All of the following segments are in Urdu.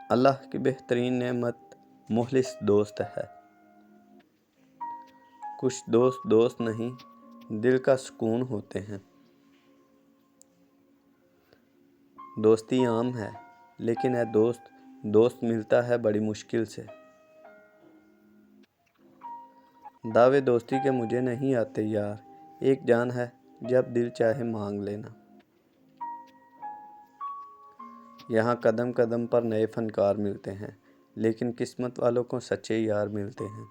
اللہ کی بہترین نعمت مخلص دوست ہے۔ کچھ دوست نہیں، دل کا سکون ہوتے ہیں۔ دوستی عام ہے، لیکن اے دوست ملتا ہے بڑی مشکل سے۔ دعوے دوستی کے مجھے نہیں آتے یار، ایک جان ہے جب دل چاہے مانگ لینا۔ یہاں قدم قدم پر نئے فنکار ملتے ہیں، لیکن قسمت والوں کو سچے یار ملتے ہیں۔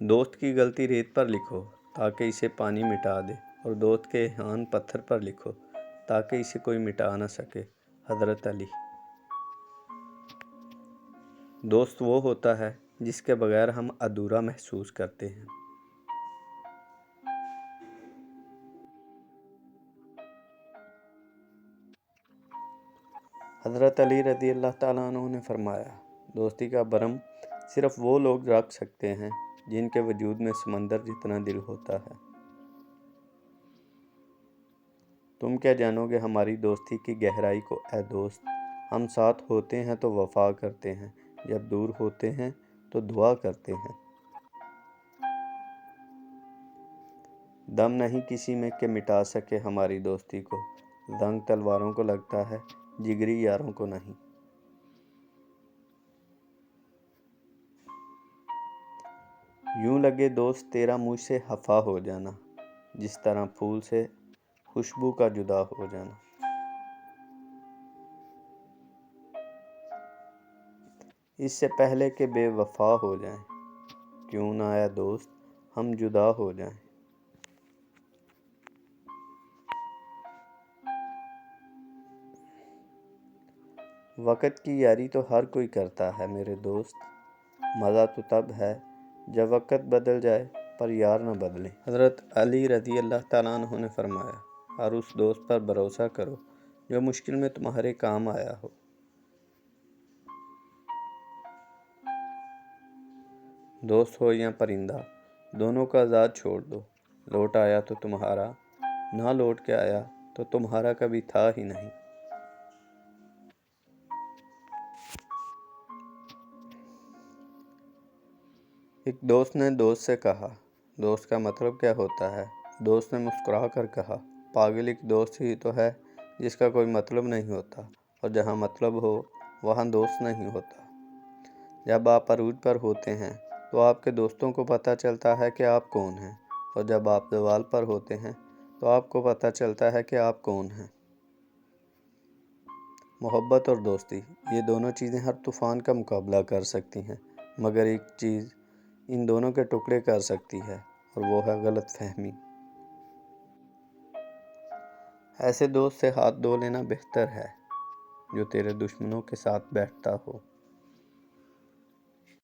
دوست کی غلطی ریت پر لکھو تاکہ اسے پانی مٹا دے، اور دوست کے احسان پتھر پر لکھو تاکہ اسے کوئی مٹا نہ سکے۔ حضرت علی۔ دوست وہ ہوتا ہے جس کے بغیر ہم ادھورا محسوس کرتے ہیں۔ حضرت علی رضی اللہ تعالیٰ عنہ نے فرمایا، دوستی کا بھرم صرف وہ لوگ رکھ سکتے ہیں جن کے وجود میں سمندر جتنا دل ہوتا ہے۔ تم کیا جانو گے ہماری دوستی کی گہرائی کو اے دوست۔ ہم ساتھ ہوتے ہیں تو وفا کرتے ہیں، جب دور ہوتے ہیں تو دعا کرتے ہیں۔ دم نہیں کسی میں کہ مٹا سکے ہماری دوستی کو، زنگ تلواروں کو لگتا ہے، جگری یاروں کو نہیں۔ یوں لگے دوست تیرا مجھ سے خفا ہو جانا، جس طرح پھول سے خوشبو کا جدا ہو جانا۔ اس سے پہلے کہ بے وفا ہو جائیں، کیوں نہ اے دوست ہم جدا ہو جائیں۔ وقت کی یاری تو ہر کوئی کرتا ہے میرے دوست، مزہ تو تب ہے جب وقت بدل جائے پر یار نہ بدلے۔ حضرت علی رضی اللہ تعالیٰ عنہ نے فرمایا، ہر اس دوست پر بھروسہ کرو جو مشکل میں تمہارے کام آیا ہو۔ دوست ہو یا پرندہ، دونوں کا آزاد چھوڑ دو۔ لوٹ آیا تو تمہارا، نہ لوٹ کے آیا تو تمہارا کبھی تھا ہی نہیں۔ ایک دوست نے دوست سے کہا، دوست کا مطلب کیا ہوتا ہے؟ دوست نے مسکرا کر کہا، پاگل ایک دوست ہی تو ہے جس کا کوئی مطلب نہیں ہوتا، اور جہاں مطلب ہو وہاں دوست نہیں ہوتا۔ جب آپ عروج پر ہوتے ہیں تو آپ کے دوستوں کو پتہ چلتا ہے کہ آپ کون ہیں، اور جب آپ زوال پر ہوتے ہیں تو آپ کو پتہ چلتا ہے کہ آپ کون ہیں۔ محبت اور دوستی، یہ دونوں چیزیں ہر طوفان کا مقابلہ کر سکتی ہیں، مگر ایک چیز ان دونوں کے ٹکڑے کر سکتی ہے، اور وہ ہے غلط فہمی۔ ایسے دوست سے ہاتھ دھو لینا بہتر ہے جو تیرے دشمنوں کے ساتھ بیٹھتا ہو۔